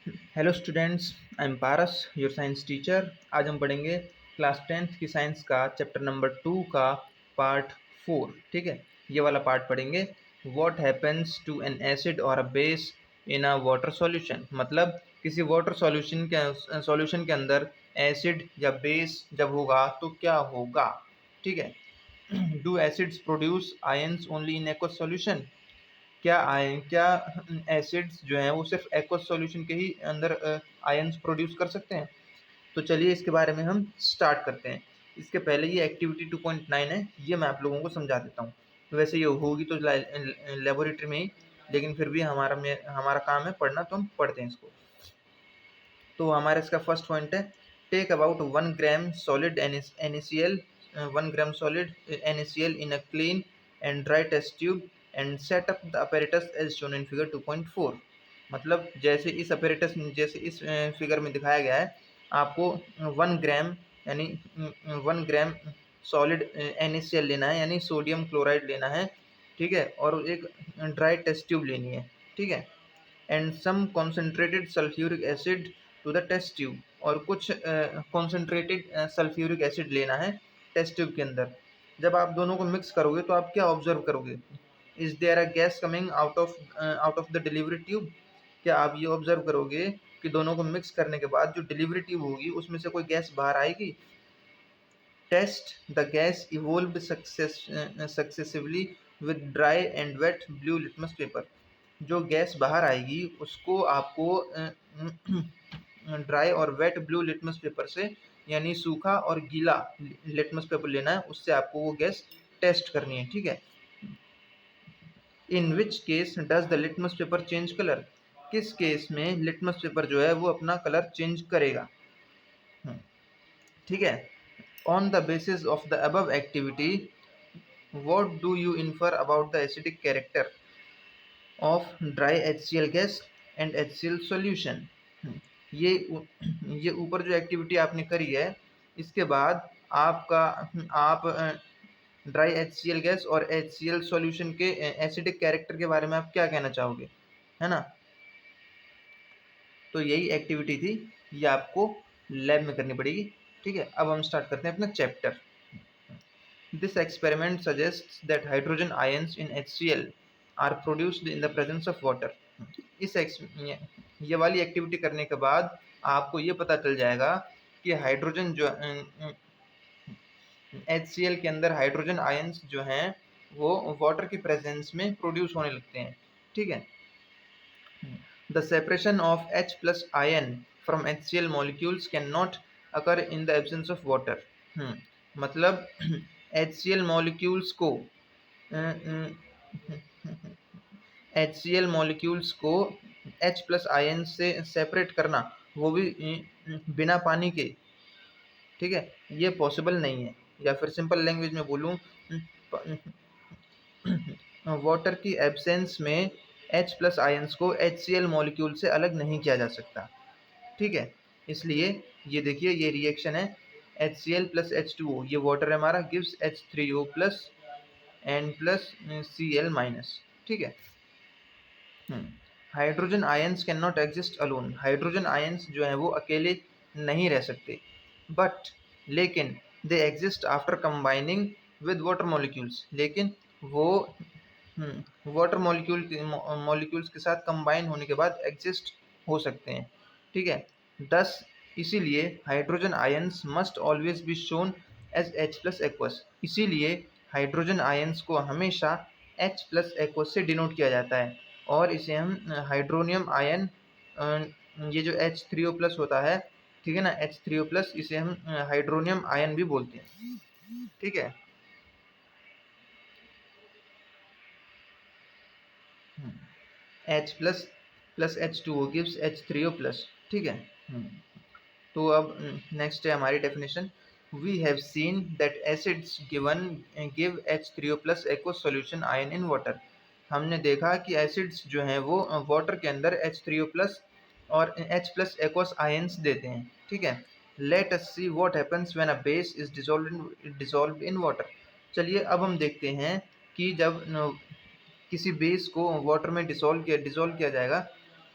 Hello students, I am Paras, your science teacher. आज हम पढ़ेंगे क्लास 10th की साइंस का चैप्टर नंबर 2 का पार्ट 4। ठीक है, ये वाला पार्ट पढ़ेंगे। What happens to an acid और a base in a water solution. मतलब किसी वाटर सॉल्यूशन के अंदर एसिड या बेस जब होगा तो क्या होगा। ठीक है, do acids produce ions only in aqueous solution. क्या एसिड्स जो हैं वो सिर्फ एक्वस सॉल्यूशन के ही अंदर आयंस प्रोड्यूस कर सकते हैं। तो चलिए इसके बारे में हम स्टार्ट करते हैं। इसके पहले ये एक्टिविटी 2.9 है, ये मैं आप लोगों को समझा देता हूँ। तो वैसे ये होगी तो लेबोरेटरी में ही, लेकिन फिर भी हमारा काम है पढ़ना, तो हम पढ़ते हैं इसको। तो हमारा इसका फर्स्ट पॉइंट है, take about 1 gram solid NaCl 1 gram solid NaCl in a clean and dry test tube and set up the apparatus as shown in figure 2.4। मतलब जैसे इस फिगर में दिखाया गया है, आपको 1 ग्राम यानी 1 ग्राम सॉलिड NaCl लेना है, यानी सोडियम क्लोराइड लेना है। ठीक है, और एक ड्राई टेस्ट ट्यूब लेनी है। ठीक है, and some concentrated sulphuric acid to the test tube, और कुछ कॉन्सेंट्रेटेड सल्फ्यूरिक एसिड लेना है टेस्ट ट्यूब के अंदर। जब आप दोनों को मिक्स करोगे तो आप क्या ऑब्जर्व करोगे? Is there a gas coming out of the delivery tube. क्या आप ये ऑब्जर्व करोगे कि दोनों को मिक्स करने के बाद जो डिलीवरी ट्यूब होगी उसमें से कोई गैस बाहर आएगी? Test the gas evolve successively with dry and wet blue litmus paper. जो गैस बाहर आएगी उसको आपको ड्राई और वेट ब्लू लिटमस पेपर से, यानी सूखा और गीला लिटमस पेपर लेना है, उससे आपको वो गैस टेस्ट करनी है। ठीक है, in which case does the litmus paper change colour. किस केस में लिटमस पेपर जो है वो अपना कलर चेंज करेगा। ठीक है, on the basis of the above activity what do you infer about the acidic character of dry HCl gas and HCl solution। ये ये ऊपर जो एक्टिविटी आपने करी है, इसके बाद आपका आप ड्राई HCl गैस और HCl सॉल्यूशन के एसिडिक कैरेक्टर के बारे में आप क्या कहना चाहोगे, है ना। तो यही एक्टिविटी थी, ये आपको लैब में करनी पड़ेगी। ठीक है, अब हम स्टार्ट करते हैं अपना chapter. This experiment suggests that hydrogen ions in HCl are produced in the presence of water। इस ये वाली एक्टिविटी करने के बाद आपको ये पता चल जाएगा कि हाइड्रोजन जो HCl के अंदर हाइड्रोजन आयंस जो हैं वो वाटर की प्रेजेंस में प्रोड्यूस होने लगते हैं। ठीक है, the separation of H plus ion from HCl molecules can not occur in the absence of water. मतलब HCl मॉलिक्यूल्स को HCl मॉलिक्यूल्स को H प्लस आयन से सेपरेट करना, वो भी बिना पानी के, ठीक है, ये पॉसिबल नहीं है। या फिर सिंपल लैंग्वेज में बोलूँ, वाटर की एब्सेंस में H प्लस आयंस को HCl मॉलिक्यूल से अलग नहीं किया जा सकता। ठीक है, इसलिए ये देखिए, ये रिएक्शन है HCl प्लस H2O, ये वाटर है हमारा, gives H3O plus N plus Cl minus. ठीक है, hydrogen ions can not exist alone. Hydrogen ions जो हैं वो अकेले नहीं रह सकते, बट लेकिन they exist after combining with water molecules. लेकिन वो वाटर मॉलिक्यूल्स के साथ कंबाइन होने के बाद एग्जिस्ट हो सकते हैं। ठीक है, दस इसीलिए hydrogen ions must always be shown as H plus aqueous. इसीलिए हाइड्रोजन आयंस को हमेशा H प्लस एक्वस से डिनोट किया जाता है, और इसे हम हाइड्रोनियम आयन, ये जो H3O प्लस होता है, ठीक है ना, H3O प्लस, इसे हम हाइड्रोनियम आयन भी बोलते हैं। ठीक है, H plus plus H2O gives H3O plus. ठीक है, तो अब नेक्स्ट है हमारी definition. We have seen that acids give H3O plus aqueous solution ion in water. हमने देखा कि एसिड्स जो हैं वो वाटर के अंदर H3O प्लस और H प्लस एक्वस आयंस देते हैं। ठीक है, let us see what happens when a base is dissolved in water. चलिए अब हम देखते हैं कि जब किसी बेस को वाटर में डिसॉल्व किया जाएगा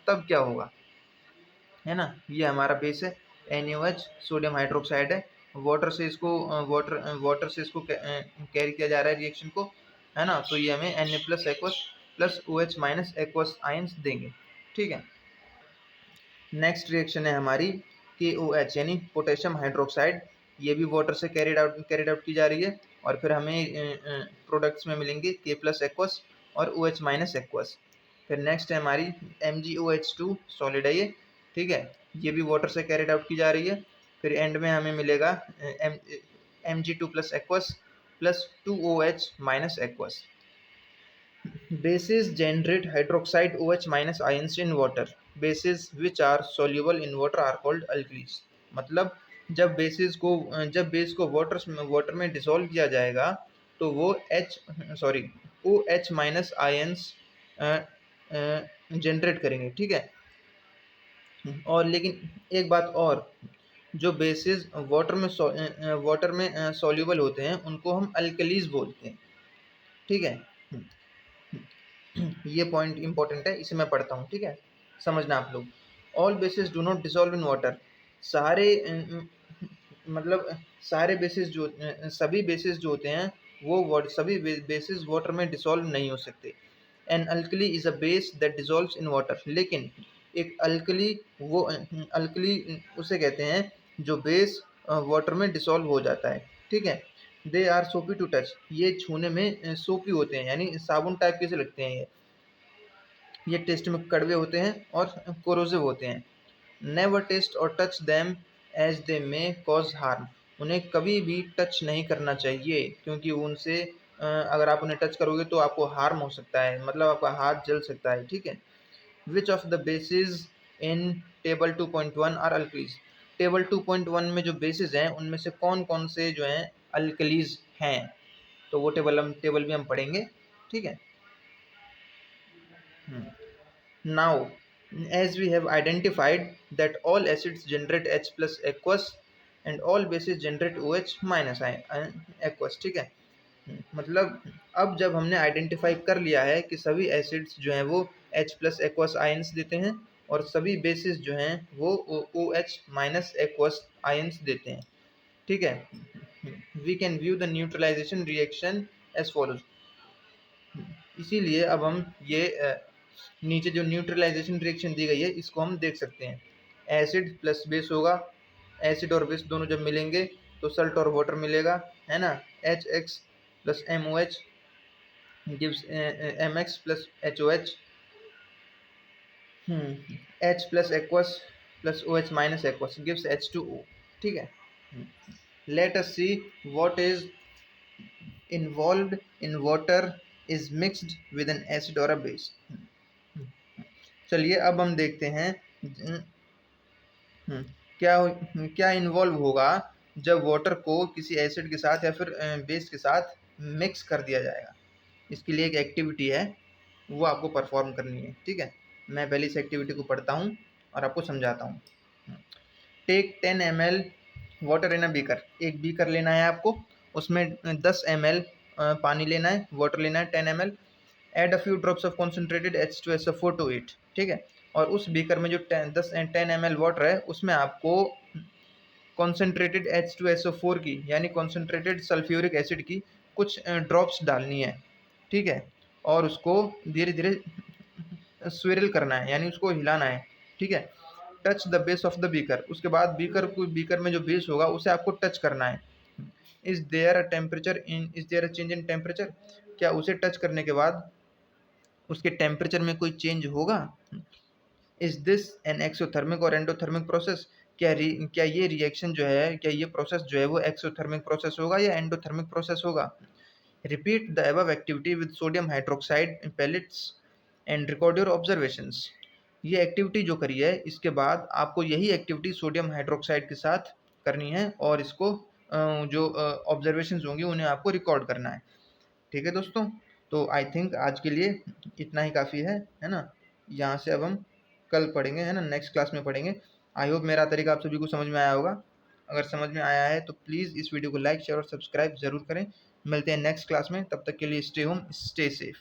तब क्या होगा। है ना, ये हमारा बेस है NaOH, सोडियम हाइड्रोक्साइड है। वाटर से इसको कैरी किया जा रहा है रिएक्शन को, है ना, तो ये हमें Na plus aqueous plus OH minus aqueous ions देंगे। ठीक है, नेक्स्ट रिएक्शन है हमारी KOH यानी पोटेशियम हाइड्रोक्साइड। ये भी वाटर से कैरिड आउट की जा रही है और फिर हमें प्रोडक्ट्स में मिलेंगे K प्लस एक्वस और OH माइनस एक्वस। फिर नेक्स्ट है हमारी MgOH2 सॉलिड है ये, ठीक है, ये भी वाटर से कैरिड आउट की जा रही है। फिर एंड में हमें मिलेगा Mg2 plus aqueous plus 2OH minus aqueous. Bases generate hydroxide OH minus ions in water. Bases which are soluble in water are called alkalis. मतलब जब बेस को वाटर में डिसॉल्व किया जाएगा तो वो OH माइनस आयंस जनरेट करेंगे। ठीक है, और लेकिन एक बात और, जो बेसिस वाटर में सॉल्यूबल होते हैं उनको हम अल्कलीज बोलते हैं। ठीक है, ये पॉइंट इंपॉर्टेंट है, इसे मैं पढ़ता हूँ। ठीक है, समझना आप लोग। All basis do not dissolve in water. मतलब सारे बेसिस सभी बेसिस जो होते हैं वो सभी बेसिस वाटर में डिसॉल्व नहीं हो सकते। An alkali is a base that dissolves in water. लेकिन एक अल्कली उसे कहते हैं जो बेस वाटर में डिसॉल्व हो जाता है। ठीक है, दे आर सोपी टू टच। ये छूने में सोपी होते हैं, यानी साबुन टाइप के से लगते हैं ये टेस्ट में कड़वे होते हैं और कोरोसिव होते हैं। नेवर टेस्ट और touch them as they may cause harm. उन्हें कभी भी टच नहीं करना चाहिए क्योंकि उनसे अगर आप उन्हें टच करोगे तो आपको हार्म हो सकता है, मतलब आपका हाथ जल सकता है। ठीक है, which of the bases in table 2.1 are alkalis. Table 2.1 में जो बेसिस हैं उनमें से कौन कौन से जो हैं अल्कलीज हैं, तो वो टेबल भी हम पढ़ेंगे। ठीक है, now as we have identified that all acids generate H plus aqueous and all bases generate OH minus aqueous। ठीक है, मतलब अब जब हमने आइडेंटिफाई कर लिया है कि सभी एसिड्स जो हैं वो H प्लस एक्वस आयंस देते हैं और सभी बेसिस जो हैं वो OH माइनस एक्वस आयंस देते हैं। ठीक है, we can view the neutralisation reaction as follows. इसीलिए अब हम ये नीचे जो न्यूट्रलाइजेशन रिएक्शन दी गई है इसको हम देख सकते हैं। एसिड प्लस बेस होगा, एसिड और बेस दोनों जब मिलेंगे तो सल्ट और वाटर मिलेगा, है ना। HX plus MOH gives MX plus HOH, H plus aqueous plus OH minus aqueous gives H2O। ठीक है, let us see what is involved in water is mixed with an acid or a base। चलिए अब हम देखते हैं क्या क्या involve होगा जब वाटर को किसी एसिड के साथ या फिर बेस के साथ मिक्स कर दिया जाएगा। इसके लिए एक एक्टिविटी है, वो आपको परफॉर्म करनी है। ठीक है, मैं पहले इस एक्टिविटी को पढ़ता हूँ और आपको समझाता हूँ। Take 10 ml water in a beaker. एक बीकर लेना है आपको, उसमें 10 ml पानी लेना है, वाटर लेना है 10 ml। Add a few drops of concentrated H2SO4 to it. ठीक है, और उस बीकर में जो 10 ml वाटर है उसमें आपको कॉन्सेंट्रेटेड H2SO4 की यानी कॉन्सेंट्रेटेड सल्फ्यूरिक एसिड की कुछ ड्रॉप्स डालनी है। ठीक है, और उसको धीरे धीरे स्विरल करना है यानी उसको हिलाना है। ठीक है, touch the base of the beaker. उसके बाद बीकर में जो बेस होगा उसे आपको टच करना है। Is there a change in temperature. क्या उसे टच करने के बाद उसके टेम्परेचर में कोई चेंज होगा। इज दिस एन एक्सोथर्मिक और एंडोथर्मिक प्रोसेस। क्या ये रिएक्शन जो है, क्या ये प्रोसेस जो है वो एक्सोथर्मिक प्रोसेस होगा या एंडोथर्मिक प्रोसेस होगा। Repeat the above activity with sodium hydroxide pellets and record your observations. ये एक्टिविटी जो करी है इसके बाद आपको यही एक्टिविटी सोडियम हाइड्रोक्साइड के साथ करनी है और इसको जो ऑब्जर्वेशंस होंगे उन्हें आपको रिकॉर्ड करना है। ठीक है दोस्तों, तो आई थिंक आज के लिए इतना ही काफ़ी है ना। यहाँ से अब हम कल पढ़ेंगे, है ना, नेक्स्ट क्लास में पढ़ेंगे। आई होप मेरा तरीका आप सभी को समझ में आया होगा। अगर समझ में आया है तो प्लीज़ इस वीडियो को लाइक शेयर और सब्सक्राइब ज़रूर करें। मिलते हैं नेक्स्ट क्लास में, तब तक के लिए स्टे होम स्टे सेफ।